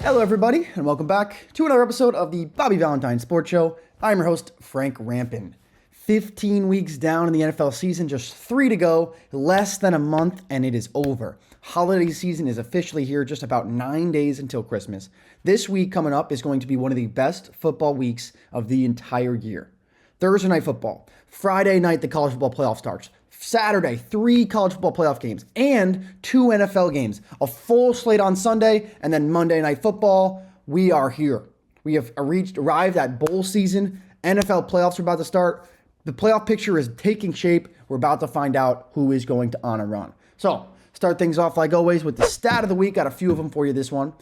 Hello, everybody, and welcome back to another episode of the Bobby Valentine Sports Show. I'm your host, Frank Rampin. 15 weeks down in the NFL season, just 3 to go, less than a month, and it is over. Holiday season is officially here, just about 9 days until Christmas. This week coming up is going to be one of the best football weeks of the entire year. Thursday night football. Friday night, the college football playoff starts. Saturday, 3 college football playoff games and 2 NFL games. A full slate on Sunday, and then Monday night football. We are here. We have arrived at bowl season. NFL playoffs are about to start. The playoff picture is taking shape. We're about to find out who is going to on a run. So, start things off like always with the stat of the week. Got a few of them for you this one.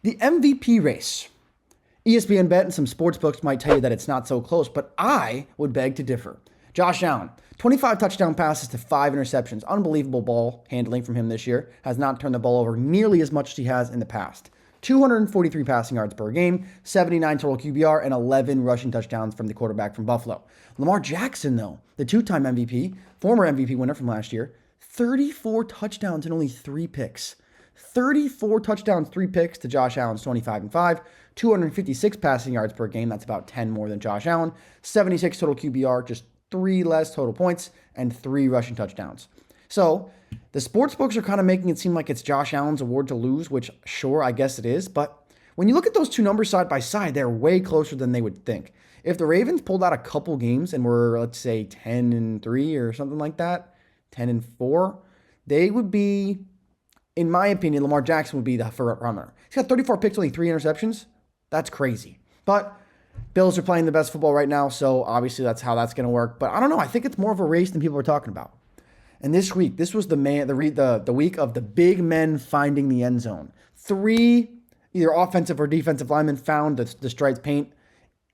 The MVP race. ESPN Bet and some sports books might tell you that it's not so close, but I would beg to differ. Josh Allen, 25 touchdown passes to 5 interceptions. Unbelievable ball handling from him this year. Has not turned the ball over nearly as much as he has in the past. 243 passing yards per game, 79 total QBR, and 11 rushing touchdowns from the quarterback from Buffalo. Lamar Jackson, though, the 2-time MVP, former MVP winner from last year, 34 touchdowns and only 3 picks. 34 touchdowns, 3 picks to Josh Allen's 25-5. 256 passing yards per game. That's about 10 more than Josh Allen. 76 total QBR, just 3 less total points, and 3 rushing touchdowns. So, the sports books are kind of making it seem like it's Josh Allen's award to lose, which sure, I guess it is. But when you look at those two numbers side by side, they're way closer than they would think. If the Ravens pulled out a couple games and were, let's say, 10-3 or something like that, 10-4, they would be, in my opinion, Lamar Jackson would be the front runner. He's got 34 picks, only 3 interceptions. That's crazy. But Bills are playing the best football right now, so obviously that's how that's going to work. But I don't know. I think it's more of a race than people are talking about. And this week, this was the week of the big men finding the end zone. 3 either offensive or defensive linemen found the stripes paint.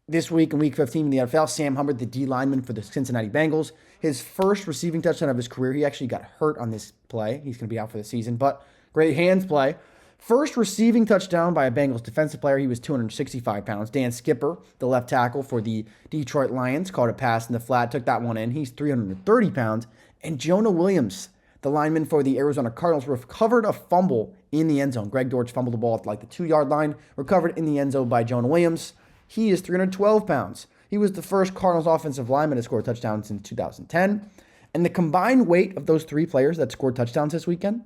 This week in Week 15 in the NFL, Sam Hubbard, the D lineman for the Cincinnati Bengals, his first receiving touchdown of his career. He actually got hurt on this play. He's going to be out for the season, but great hands play. First receiving touchdown by a Bengals defensive player. He was 265 pounds. Dan Skipper, the left tackle for the Detroit Lions, caught a pass in the flat, took that one in. He's 330 pounds. And Jonah Williams, the lineman for the Arizona Cardinals, recovered a fumble in the end zone. Greg Dortch fumbled the ball at like the 2-yard line, recovered in the end zone by Jonah Williams. He is 312 pounds. He was the first Cardinals offensive lineman to score a touchdown since 2010. And the combined weight of those 3 players that scored touchdowns this weekend,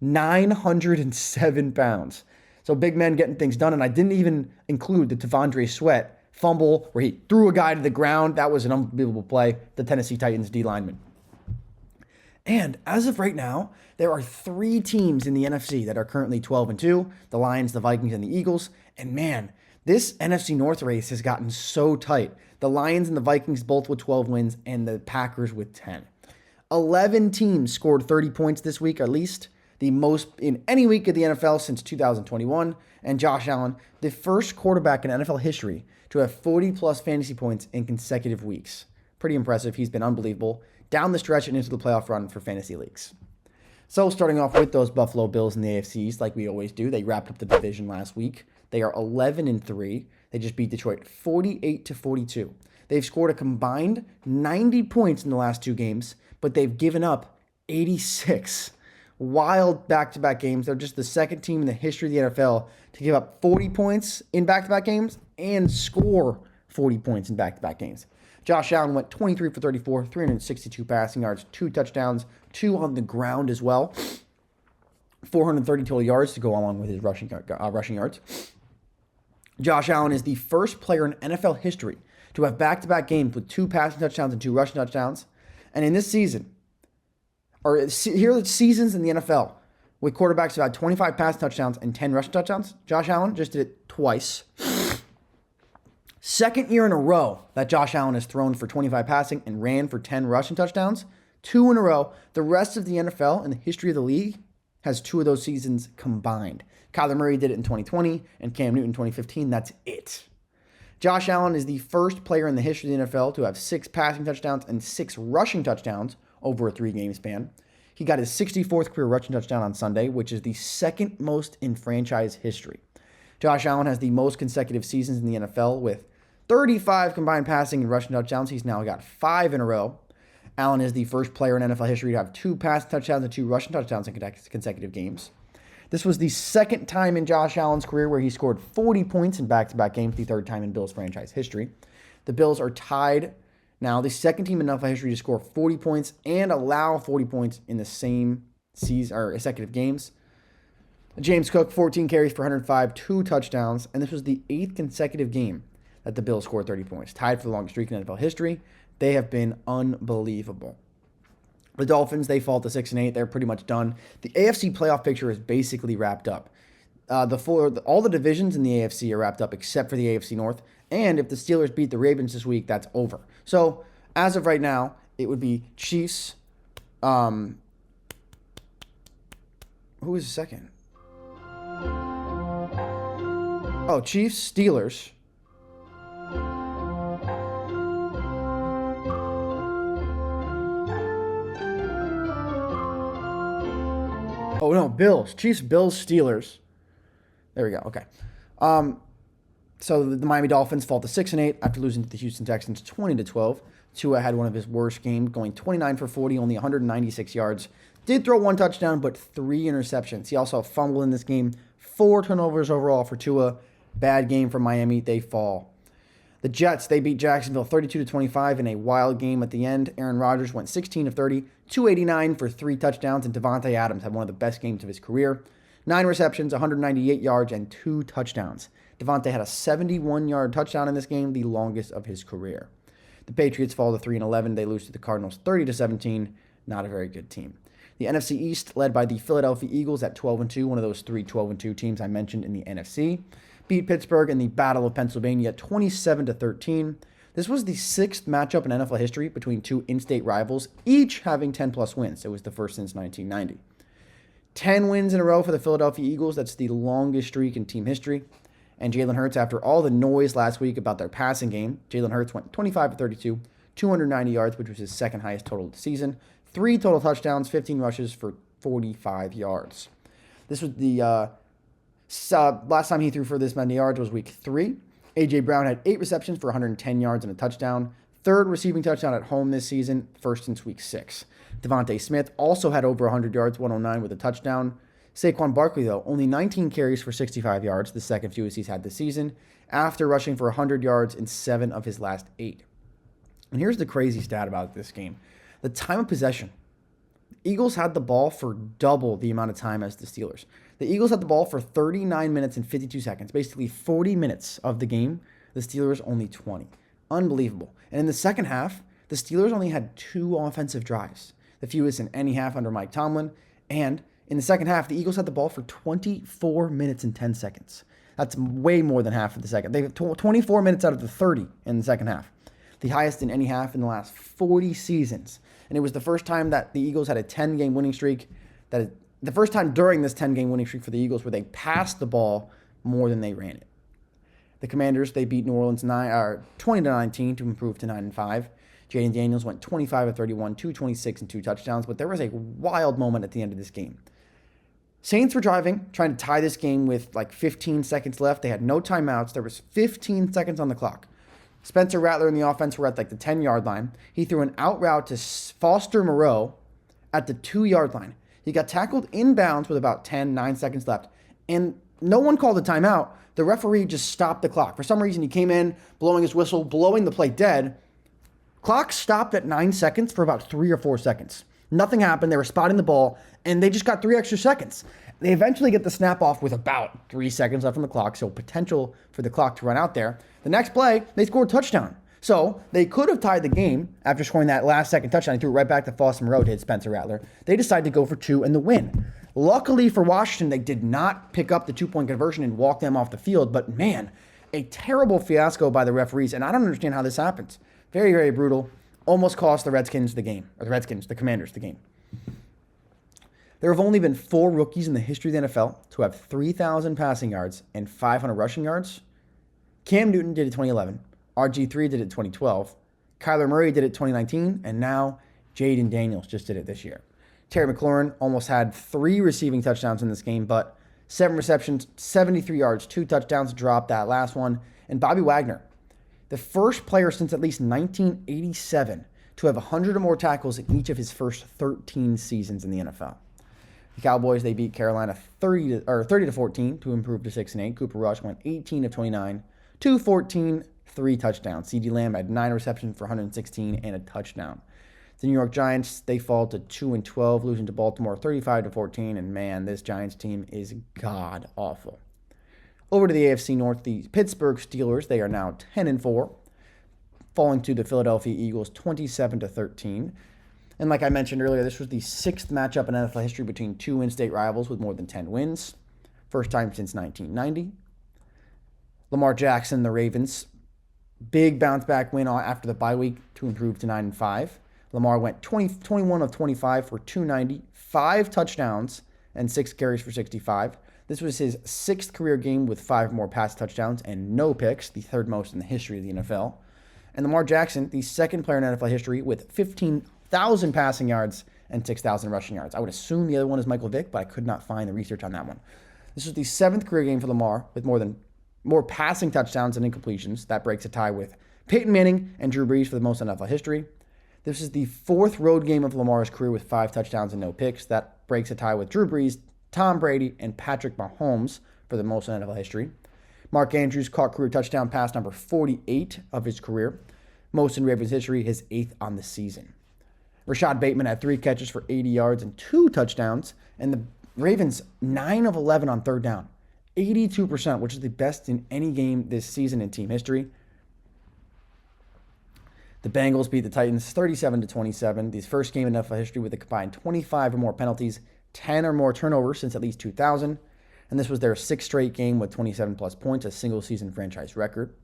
907 pounds. So big men getting things done. And I didn't even include the T'Vondre Sweat fumble where he threw a guy to the ground. That was an unbelievable play. The Tennessee Titans D lineman. And as of right now, there are 3 teams in the NFC that are currently 12-2. The Lions, the Vikings, and the Eagles. And man, this NFC North race has gotten so tight. The Lions and the Vikings both with 12 wins and the Packers with 10. 11 teams scored 30 points this week at least. The most in any week of the NFL since 2021. And Josh Allen, the first quarterback in NFL history to have 40-plus fantasy points in consecutive weeks. Pretty impressive. He's been unbelievable down the stretch and into the playoff run for fantasy leagues. So starting off with those Buffalo Bills in the AFC East, like we always do, they wrapped up the division last week. They are 11-3. They just beat Detroit 48-42. They've scored a combined 90 points in the last 2 games, but they've given up 86. Wild back-to-back games. They're just the second team in the history of the NFL to give up 40 points in back-to-back games and score 40 points in back-to-back games. Josh Allen went 23 for 34, 362 passing yards, 2 touchdowns, 2 on the ground as well. 430 total yards to go along with his rushing yards. Josh Allen is the first player in NFL history to have back-to-back games with 2 passing touchdowns and 2 rushing touchdowns. And in this season, or here are the seasons in the NFL with quarterbacks who had 25 pass touchdowns and 10 rushing touchdowns. Josh Allen just did it twice. Second year in a row that Josh Allen has thrown for 25 passing and ran for 10 rushing touchdowns. 2 in a row. The rest of the NFL in the history of the league has 2 of those seasons combined. Kyler Murray did it in 2020 and Cam Newton in 2015. That's it. Josh Allen is the first player in the history of the NFL to have 6 passing touchdowns and 6 rushing touchdowns over a 3-game span. He got his 64th career rushing touchdown on Sunday, which is the second most in franchise history. Josh Allen has the most consecutive seasons in the NFL with 35 combined passing and rushing touchdowns. He's now got 5 in a row. Allen is the first player in NFL history to have 2 passing touchdowns and 2 rushing touchdowns in consecutive games. This was the second time in Josh Allen's career where he scored 40 points in back-to-back games, the third time in Bills franchise history. The Bills are tied now, the second team in NFL history to score 40 points and allow 40 points in the same season or consecutive games. James Cook, 14 carries for 105, 2 touchdowns, and this was the 8th consecutive game that the Bills scored 30 points, tied for the longest streak in NFL history. They have been unbelievable. The Dolphins, they fall to 6-8. They're pretty much done. The AFC playoff picture is basically wrapped up. All the divisions in the AFC are wrapped up except for the AFC North. And if the Steelers beat the Ravens this week, that's over. So as of right now, it would be Chiefs. Who is second? Oh, Chiefs, Steelers. Oh, no, Bills. Chiefs, Bills, Steelers. There we go. Okay. So the Miami Dolphins fall to 6-8 after losing to the Houston Texans 20-12. Tua had one of his worst games, going 29 for 40, only 196 yards. Did throw 1 touchdown, but 3 interceptions. He also fumbled in this game. 4 turnovers overall for Tua. Bad game for Miami. They fall. The Jets, they beat Jacksonville 32-25 in a wild game at the end. Aaron Rodgers went 16 of 30, 289 for 3 touchdowns, and Devontae Adams had one of the best games of his career. 9 receptions, 198 yards, and 2 touchdowns. Devontae had a 71-yard touchdown in this game, the longest of his career. The Patriots fall to 3-11. They lose to the Cardinals 30-17. Not a very good team. The NFC East, led by the Philadelphia Eagles at 12-2, one of those 3 12-2 teams I mentioned in the NFC, beat Pittsburgh in the Battle of Pennsylvania 27-13. This was the 6th matchup in NFL history between 2 in-state rivals, each having 10-plus wins. It was the first since 1990. 10 wins in a row for the Philadelphia Eagles. That's the longest streak in team history. And Jalen Hurts, after all the noise last week about their passing game, Jalen Hurts went 25 of 32, 290 yards, which was his second highest total of the season. 3 total touchdowns, 15 rushes for 45 yards. This was the last time he threw for this many yards was week 3. A.J. Brown had 8 receptions for 110 yards and a touchdown. 3rd receiving touchdown at home this season, first since week 6. Devontae Smith also had over 100 yards, 109 with a touchdown. Saquon Barkley, though, only 19 carries for 65 yards, the second fewest he's had this season, after rushing for 100 yards in 7 of his last 8. And here's the crazy stat about this game. The time of possession. The Eagles had the ball for double the amount of time as the Steelers. The Eagles had the ball for 39 minutes and 52 seconds, basically 40 minutes of the game. The Steelers only 20. Unbelievable. And in the second half, the Steelers only had 2 offensive drives, the fewest in any half under Mike Tomlin. And in the second half, the Eagles had the ball for 24 minutes and 10 seconds. That's way more than half of the second. They have 24 minutes out of the 30 in the second half, the highest in any half in the last 40 seasons. And it was the first time that the Eagles had a 10-game winning streak, the first time during this 10-game winning streak for the Eagles where they passed the ball more than they ran it. The Commanders, they beat New Orleans 20-19 to improve to 9-5. Jaden Daniels went 25 of 31, 226 and 2 touchdowns, but there was a wild moment at the end of this game. Saints were driving, trying to tie this game with like 15 seconds left. They had no timeouts. There was 15 seconds on the clock. Spencer Rattler and the offense were at like the 10-yard line. He threw an out route to Foster Moreau at the 2-yard line. He got tackled inbounds with about 9 seconds left, and no one called a timeout. The referee just stopped the clock. For some reason, he came in, blowing his whistle, blowing the play dead. Clock stopped at 9 seconds for about 3 or 4 seconds. Nothing happened. They were spotting the ball, and they just got 3 extra seconds. They eventually get the snap off with about 3 seconds left on the clock, so potential for the clock to run out there. The next play, they scored a touchdown. So they could have tied the game after scoring that last second touchdown. He threw it right back to Foster Moreau to hit Spencer Rattler. They decided to go for 2 and the win. Luckily for Washington, they did not pick up the 2-point conversion and walk them off the field. But man, a terrible fiasco by the referees, and I don't understand how this happens. Very, very brutal. Almost cost the Redskins the game, or the Commanders the game. There have only been 4 rookies in the history of the NFL to have 3,000 passing yards and 500 rushing yards. Cam Newton did it 2011. RG3 did it 2012. Kyler Murray did it 2019. And now Jaden Daniels just did it this year. Terry McLaurin almost had 3 receiving touchdowns in this game, but 7 receptions, 73 yards, 2 touchdowns, dropped that last one. And Bobby Wagner, the first player since at least 1987 to have 100 or more tackles in each of his first 13 seasons in the NFL. The Cowboys, they beat Carolina 30-14 to improve to 6-8. Cooper Rush went 18 of 29, 214, 3 touchdowns. CeeDee Lamb had 9 receptions for 116 and a touchdown. The New York Giants, they fall to 2-12, losing to Baltimore 35-14. And man, this Giants team is god awful. Over to the AFC North, the Pittsburgh Steelers, they are now 10-4, falling to the Philadelphia Eagles 27-13. And like I mentioned earlier, this was the 6th matchup in NFL history between two in-state rivals with more than 10 wins. First time since 1990. Lamar Jackson, the Ravens, big bounce-back win after the bye week to improve to 9-5. Lamar went 21 of 25 for 290, 5 touchdowns, and 6 carries for 65. This was his 6th career game with 5 more pass touchdowns and no picks, the 3rd most in the history of the NFL. And Lamar Jackson, the 2nd player in NFL history with 15,000 passing yards and 6,000 rushing yards. I would assume the other one is Michael Vick, but I could not find the research on that one. This was the 7th career game for Lamar with more passing touchdowns and incompletions. That breaks a tie with Peyton Manning and Drew Brees for the most in NFL history. This is the 4th road game of Lamar's career with 5 touchdowns and no picks. That breaks a tie with Drew Brees, Tom Brady, and Patrick Mahomes for the most in NFL history. Mark Andrews caught career touchdown pass number 48 of his career. Most in Ravens history, his 8th on the season. Rashad Bateman had 3 catches for 80 yards and 2 touchdowns. And the Ravens, 9 of 11 on 3rd down. 82%, which is the best in any game this season in team history. The Bengals beat the Titans 37-27. The first game in NFL history with a combined 25 or more penalties, 10 or more turnovers since at least 2000. And this was their 6th straight game with 27-plus points, a single-season franchise record.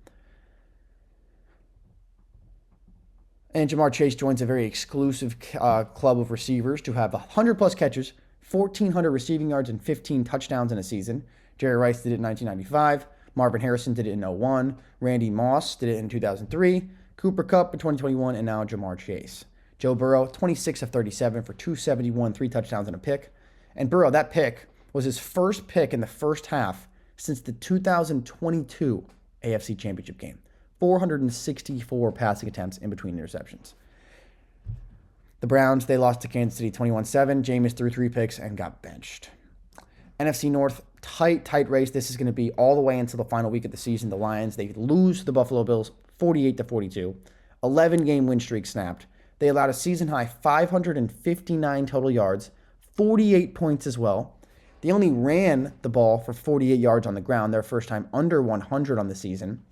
And Jamar Chase joins a very exclusive club of receivers to have 100-plus catches, 1,400 receiving yards, and 15 touchdowns in a season. Jerry Rice did it in 1995. Marvin Harrison did it in 2001. Randy Moss did it in 2003. Cooper Kupp in 2021, and now Jamar Chase. Joe Burrow, 26 of 37 for 271, 3 touchdowns and a pick. And Burrow, that pick was his first pick in the first half since the 2022 AFC Championship game. 464 passing attempts in between interceptions. The Browns, they lost to Kansas City 21-7. Jameis threw 3 picks and got benched. NFC North, tight race. This is going to be all the way until the final week of the season. The Lions, they lose to the Buffalo Bills 48-42. 11-game win streak snapped. They allowed a season-high 559 total yards, 48 points as well. They only ran the ball for 48 yards on the ground, their first time under 100 on the season.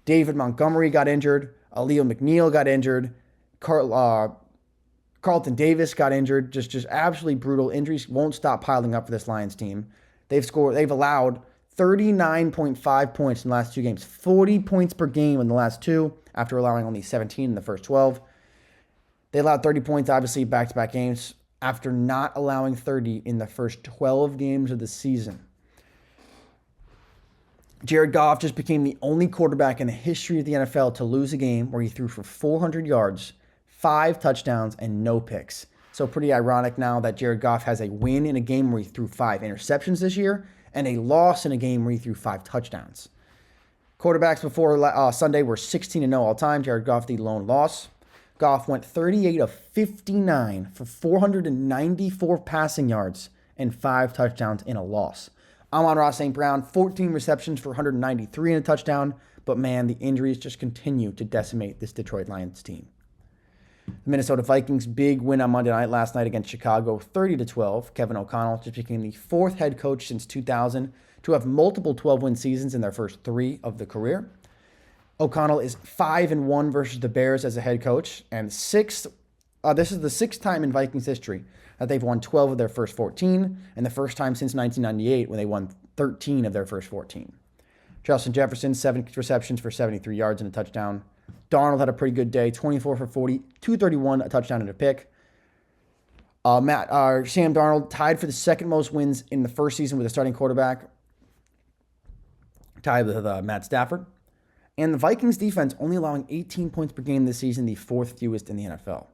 David Montgomery got injured. Aaliyah McNeil got injured. Carlton Davis got injured. Just absolutely brutal. Injuries won't stop piling up for this Lions team. They've allowed 39.5 points in the last 2 games. 40 points per game in the last 2 after allowing only 17 in the first 12. They allowed 30 points, obviously, back-to-back games after not allowing 30 in the first 12 games of the season. Jared Goff just became the only quarterback in the history of the NFL to lose a game where he threw for 400 yards, 5 touchdowns, and no picks. So pretty ironic now that Jared Goff has a win in a game where he threw 5 interceptions this year and a loss in a game where he threw 5 touchdowns. Quarterbacks before Sunday were 16-0 all time. Jared Goff, the lone loss. Goff went 38 of 59 for 494 passing yards and 5 touchdowns in a loss. Amon-Ra St. Brown, 14 receptions for 193 and a touchdown. But man, the injuries just continue to decimate this Detroit Lions team. The Minnesota Vikings, big win on Monday night last night against Chicago, 30-12. Kevin O'Connell just became the 4th head coach since 2000 to have multiple 12-win seasons in their first 3 of the career. O'Connell is 5-1 versus the Bears as a head coach, and this is the 6th time in Vikings history that they've won 12 of their first 14, and the first time since 1998 when they won 13 of their first 14. Justin Jefferson, 7 receptions for 73 yards and a touchdown. Darnold had a pretty good day, 24 for 40, 231, a touchdown and a pick. Sam Darnold tied for the 2nd most wins in the first season with a starting quarterback, tied with Matt Stafford. And the Vikings defense only allowing 18 points per game this season, the 4th fewest in the NFL.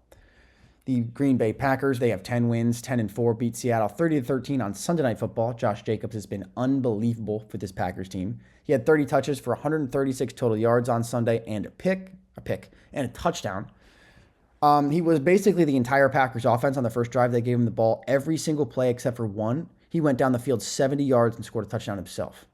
The Green Bay Packers, they have 10 wins, 10-4, beat Seattle 30-13 on Sunday Night Football. Josh Jacobs has been unbelievable for this Packers team. He had 30 touches for 136 total yards on Sunday and a pick and a touchdown. He was basically the entire Packers offense on the first drive. They gave him the ball every single play except for one. He went down the field 70 yards and scored a touchdown himself.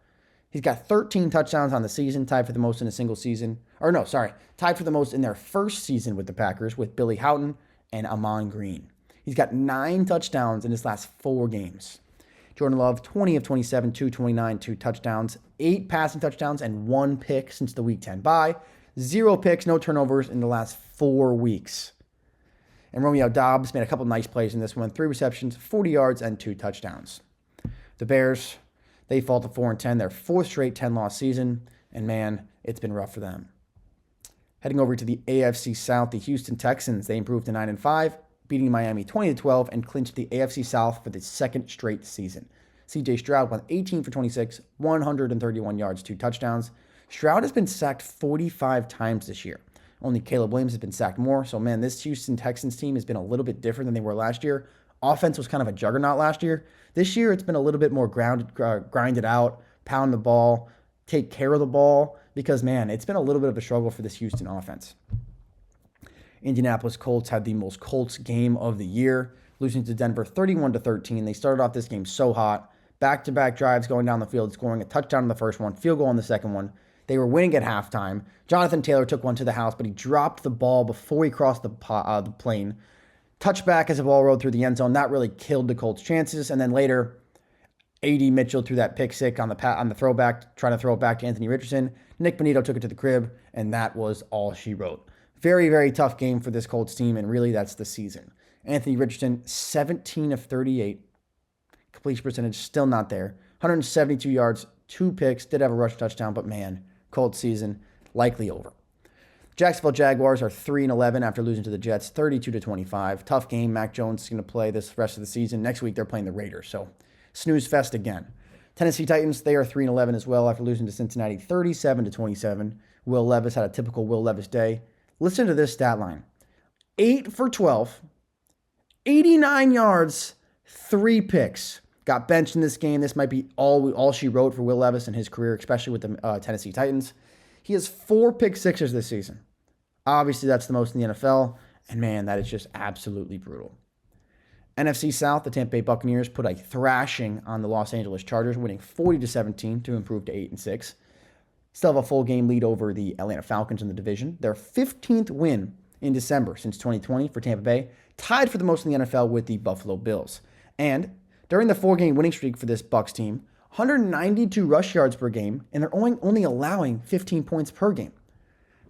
He's got 13 touchdowns on the season, tied for the most in a single season. Or no, sorry, tied for the most in their first season with the Packers with Billy Houghton and Amon Green. He's got 9 touchdowns in his last 4 games. Jordan Love, 20 of 27, 229, 2 touchdowns, 8 passing touchdowns, and 1 pick since the Week 10 bye. 0 picks, no turnovers in the last 4 weeks. And Romeo Doubs made a couple nice plays in this one. 3 receptions, 40 yards, and 2 touchdowns. The Bears, they fall to 4-10, their 4th straight 10-loss season. And man, it's been rough for them. Heading over to the AFC South, the Houston Texans, they improved to 9-5, beating Miami 20-12, and clinched the AFC South for the 2nd straight season. C.J. Stroud went 18 for 26, 131 yards, 2 touchdowns. Stroud has been sacked 45 times this year. Only Caleb Williams has been sacked more. So, man, this Houston Texans team has been a little bit different than they were last year. Offense was kind of a juggernaut last year. This year, it's been a little bit more grinded out, pound the ball, take care of the ball, because, man, it's been a little bit of a struggle for this Houston offense. Indianapolis Colts had the most Colts game of the year, losing to Denver 31-13. They started off this game so hot. Back-to-back drives going down the field, scoring a touchdown in the first one, field goal in the second one. They were winning at halftime. Jonathan Taylor took one to the house, but he dropped the ball before he crossed the plane. Touchback as the ball rolled through the end zone. That really killed the Colts' chances. And then later, A.D. Mitchell threw that pick six on the throwback, trying to throw it back to Anthony Richardson. Nick Bonito took it to the crib, and that was all she wrote. Very, very tough game for this Colts team, and really that's the season. Anthony Richardson, 17 of 38. Completion percentage still not there. 172 yards, 2 picks, did have a rush touchdown, but man, Colts season likely over. Jacksonville Jaguars are 3-11 after losing to the Jets 32-25. Tough game. Mac Jones is going to play this rest of the season. Next week they're playing the Raiders, so snooze fest again. Tennessee Titans, they are 3-11 as well after losing to Cincinnati 37-27. Will Levis had a typical Will Levis day. Listen to this stat line. 8 for 12, 89 yards, 3 picks. Got benched in this game. This might be all she wrote for Will Levis in his career, especially with the Tennessee Titans. He has 4 pick sixes this season. Obviously, that's the most in the NFL. And man, that is just absolutely brutal. NFC South, the Tampa Bay Buccaneers put a thrashing on the Los Angeles Chargers, winning 40-17 to improve to 8-6. Still have a full game lead over the Atlanta Falcons in the division. Their 15th win in December since 2020 for Tampa Bay, tied for the most in the NFL with the Buffalo Bills. And during the 4-game winning streak for this Bucs team, 192 rush yards per game, and they're only allowing 15 points per game.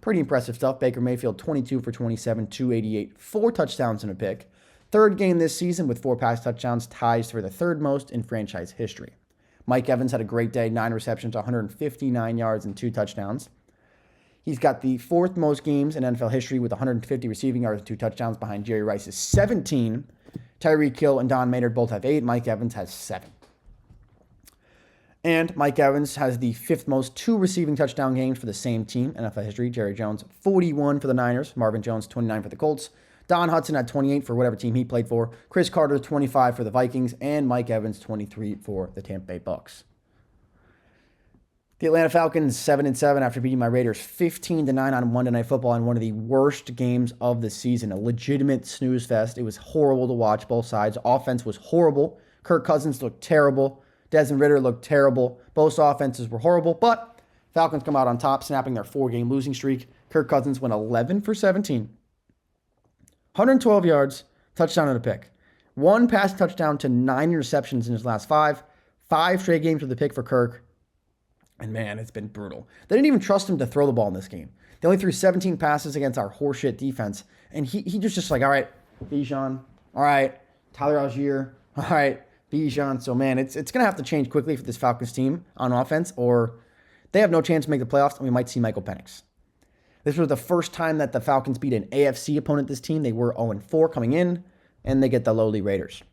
Pretty impressive stuff. Baker Mayfield, 22 for 27, 288, 4 touchdowns and a pick. 3rd game this season with 4 pass touchdowns, ties for the 3rd most in franchise history. Mike Evans had a great day, 9 receptions, 159 yards, and 2 touchdowns. He's got the 4th most games in NFL history with 150 receiving yards and 2 touchdowns behind Jerry Rice's 17. Tyreek Hill and Don Maynard both have 8. Mike Evans has 7. And Mike Evans has the 5th most 2 receiving touchdown games for the same team in NFL history. Jerry Jones, 41 for the Niners. Marvin Jones, 29 for the Colts. Don Hudson had 28 for whatever team he played for. Chris Carter, 25 for the Vikings. And Mike Evans, 23 for the Tampa Bay Bucs. The Atlanta Falcons, 7-7 after beating my Raiders 15-9 on Monday Night Football in one of the worst games of the season. A legitimate snooze fest. It was horrible to watch both sides. Offense was horrible. Kirk Cousins looked terrible. Desmond Ridder looked terrible. Both offenses were horrible, but Falcons come out on top, snapping their 4-game losing streak. Kirk Cousins went 11 for 17. 112 yards, touchdown and a pick. 1 pass touchdown to 9 interceptions in his last 5. 5 straight games with a pick for Kirk. And man, it's been brutal. They didn't even trust him to throw the ball in this game. They only threw 17 passes against our horseshit defense. And he just like, all right, Bijan. All right, Tyler Algier. All right, Bijan. So man, it's going to have to change quickly for this Falcons team on offense, or they have no chance to make the playoffs, and we might see Michael Penix. This was the first time that the Falcons beat an AFC opponent this team. They were 0-4 coming in, and they get the lowly Raiders.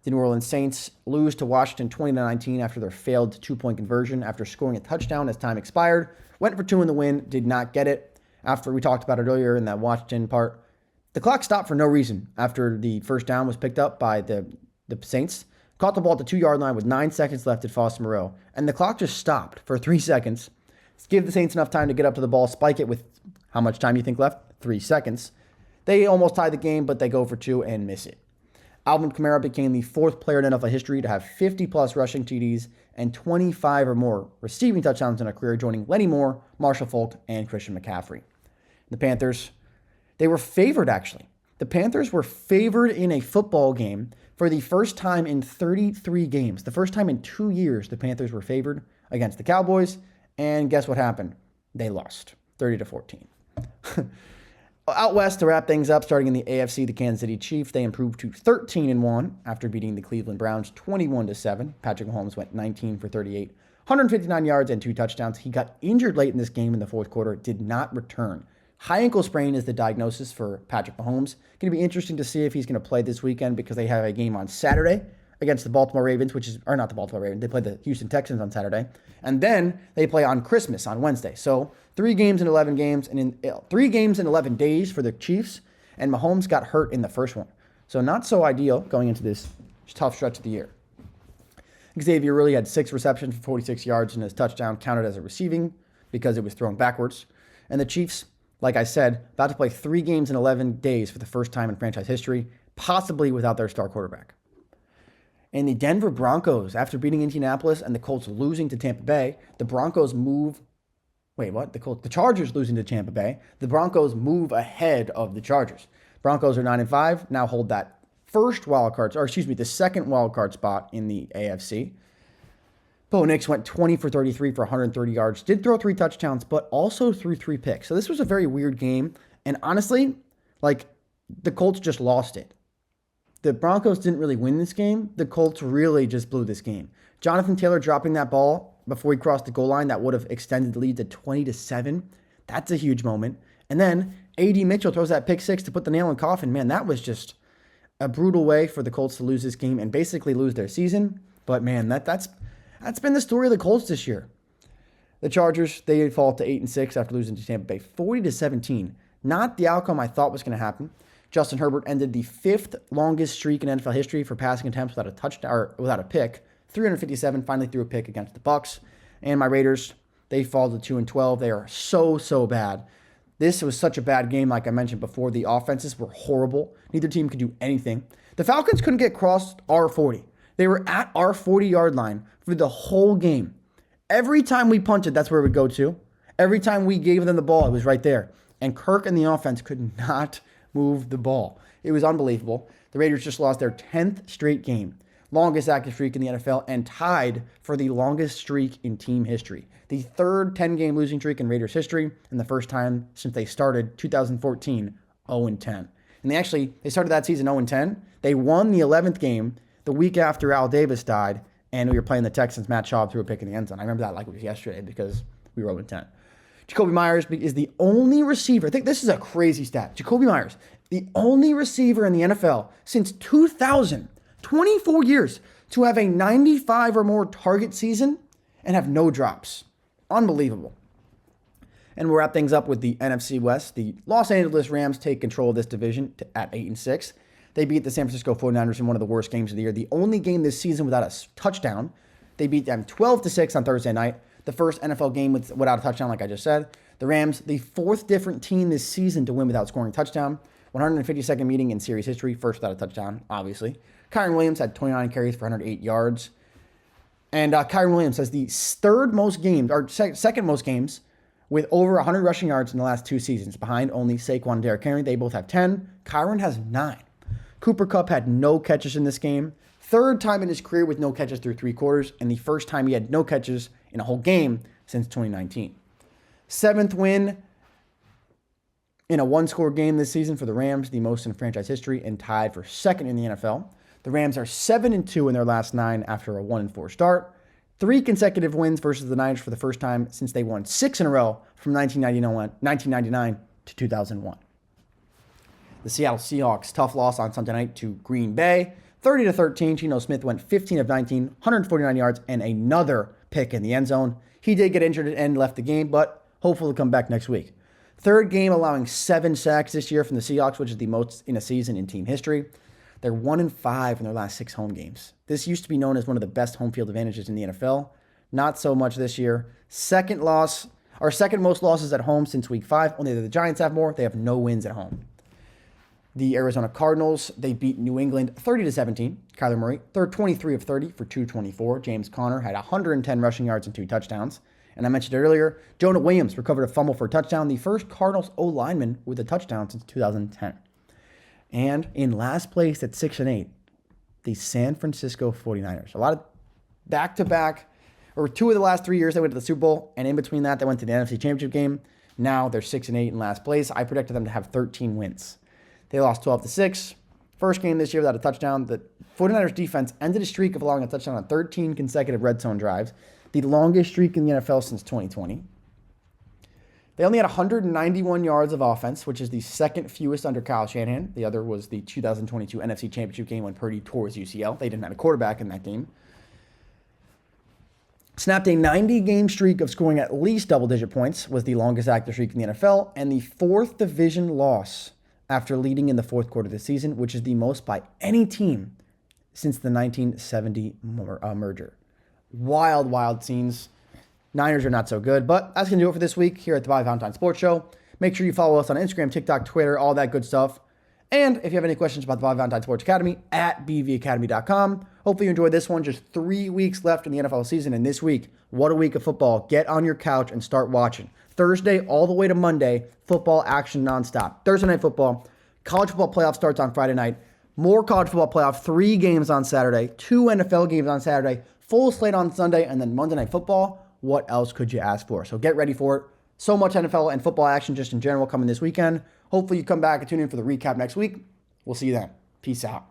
The New Orleans Saints lose to Washington 20-19 after their failed 2-point conversion after scoring a touchdown as time expired. Went for 2 in the win, did not get it. After we talked about it earlier in that Washington part, the clock stopped for no reason after the first down was picked up by the Saints. Caught the ball at the 2-yard line with 9 seconds left at Foster Moreau, and the clock just stopped for 3 seconds. Give the Saints enough time to get up to the ball, spike it with how much time you think left? 3 seconds. They almost tied the game, but they go for 2 and miss it. Alvin Kamara became the 4th player in NFL history to have 50-plus rushing TDs and 25 or more receiving touchdowns in a career, joining Lenny Moore, Marshall Faulk, and Christian McCaffrey. The Panthers, they were favored, actually. The Panthers were favored in a football game for the first time in 33 games. The first time in 2 years, the Panthers were favored against the Cowboys. And guess what happened? They lost 30-14. Out west, to wrap things up, starting in the AFC, the Kansas City Chiefs, they improved to 13-1 after beating the Cleveland Browns 21-7. Patrick Mahomes went 19 for 38, 159 yards and 2 touchdowns. He got injured late in this game in the fourth quarter, did not return. High ankle sprain is the diagnosis for Patrick Mahomes. Going to be interesting to see if he's going to play this weekend because they have a game on Saturday against the Baltimore Ravens, or not the Baltimore Ravens. They play the Houston Texans on Saturday. And then they play on Christmas on Wednesday. So 3 games in 11 games, and in 3 games in 11 days for the Chiefs, and Mahomes got hurt in the first one. So not so ideal going into this tough stretch of the year. Xavier really had 6 receptions for 46 yards, and his touchdown counted as a receiving because it was thrown backwards. And the Chiefs, like I said, about to play 3 games in 11 days for the first time in franchise history, possibly without their star quarterback. And the Denver Broncos, after beating Indianapolis and the Colts losing to Tampa Bay, the Broncos move... Wait, what? The Chargers losing to Tampa Bay. The Broncos move ahead of the Chargers. Broncos are 9-5, now hold that the second wild card spot in the AFC. Bo Nix went 20 for 33 for 130 yards, did throw 3 touchdowns, but also threw 3 picks. So this was a very weird game. And honestly, the Colts just lost it. The Broncos didn't really win this game. The Colts really just blew this game. Jonathan Taylor dropping that ball before he crossed the goal line, that would have extended the lead to 20-7. That's a huge moment. And then A.D. Mitchell throws that pick 6 to put the nail in the coffin. Man, that was just a brutal way for the Colts to lose this game and basically lose their season. But man, that's been the story of the Colts this year. The Chargers, they fall to 8-6 after losing to Tampa Bay 40-17. Not the outcome I thought was going to happen. Justin Herbert ended the 5th longest streak in NFL history for passing attempts without a touchdown or without a pick. 357, finally threw a pick against the Bucs. And my Raiders, they fall to 2-12. They are so bad. This was such a bad game, like I mentioned before. The offenses were horrible. Neither team could do anything. The Falcons couldn't get crossed R40. They were at our 40-yard line for the whole game. Every time we punted, that's where it would go to. Every time we gave them the ball, it was right there. And Kirk and the offense could not move the ball. It was unbelievable. The Raiders just lost their 10th straight game, longest active streak in the NFL, and tied for the longest streak in team history. The 3rd 10-game losing streak in Raiders history, and the first time since they started 2014, 0-10. And they started that season 0-10. They won the 11th game the week after Al Davis died, and we were playing the Texans. Matt Schaub threw a pick in the end zone. I remember that like it was yesterday because we were 0-10. Jacoby Myers is the only receiver. I think this is a crazy stat. Jacoby Myers, the only receiver in the NFL since 2000, 24 years, to have a 95 or more target season and have no drops. Unbelievable. And we'll wrap things up with the NFC West. The Los Angeles Rams take control of this division at 8-6. They beat the San Francisco 49ers in one of the worst games of the year. The only game this season without a touchdown. They beat them 12-6 on Thursday night. The first NFL game without a touchdown, like I just said. The Rams, the 4th different team this season to win without scoring a touchdown. 152nd meeting in series history, first without a touchdown, obviously. Kyren Williams had 29 carries for 108 yards. And Kyren Williams has the second most games with over 100 rushing yards in the last 2 seasons, behind only Saquon and Derrick Henry. They both have 10. Kyren has 9. Cooper Kupp had no catches in this game. 3rd time in his career with no catches through 3 quarters, and the first time he had no catches in a whole game since 2019. 7th win in a 1-score game this season for the Rams, the most in franchise history, and tied for 2nd in the NFL. The Rams are 7-2 in their last 9 after a 1-4 start. 3 consecutive wins versus the Niners for the first time since they won 6 in a row from 1999 to 2001. The Seattle Seahawks, tough loss on Sunday night to Green Bay. 30-13, Geno Smith went 15 of 19, 149 yards, and another pick in the end zone. He did get injured and left the game, but hopefully he'll come back next week. 3rd game allowing 7 sacks this year from the Seahawks, which is the most in a season in team history. They're 1-5 in their last 6 home games. This used to be known as one of the best home field advantages in the NFL. Not so much this year. Second most losses at home since week 5. Only the Giants have more. They have no wins at home. The Arizona Cardinals, they beat New England 30-17. Kyler Murray, 23 of 30 for 224. James Conner had 110 rushing yards and 2 touchdowns. And I mentioned it earlier, Jonah Williams recovered a fumble for a touchdown, the first Cardinals O-lineman with a touchdown since 2010. And in last place at 6-8, the San Francisco 49ers. A lot of back-to-back, or 2 of the last 3 years they went to the Super Bowl, and in between that they went to the NFC Championship game. Now they're 6-8 in last place. I predicted them to have 13 wins. They lost 12-6. First game this year without a touchdown. The 49ers defense ended a streak of allowing a touchdown on 13 consecutive red zone drives, the longest streak in the NFL since 2020. They only had 191 yards of offense, which is the second fewest under Kyle Shanahan. The other was the 2022 NFC Championship game when Purdy tore his UCL. They didn't have a quarterback in that game. Snapped a 90-game streak of scoring at least double-digit points, was the longest active streak in the NFL, and the 4th division loss after leading in the 4th quarter of the season, which is the most by any team since the 1970 merger. Wild, wild scenes. Niners are not so good, but that's going to do it for this week here at the Bobby Valentine Sports Show. Make sure you follow us on Instagram, TikTok, Twitter, all that good stuff. And if you have any questions about the Bobby Valentine Sports Academy, at bvacademy.com. Hopefully you enjoyed this one. Just 3 weeks left in the NFL season, and this week, what a week of football. Get on your couch and start watching. Thursday all the way to Monday, football action nonstop. Thursday night football, college football playoff starts on Friday night. More college football playoff, 3 games on Saturday, 2 NFL games on Saturday, full slate on Sunday, and then Monday night football. What else could you ask for? So get ready for it. So much NFL and football action just in general coming this weekend. Hopefully you come back and tune in for the recap next week. We'll see you then. Peace out.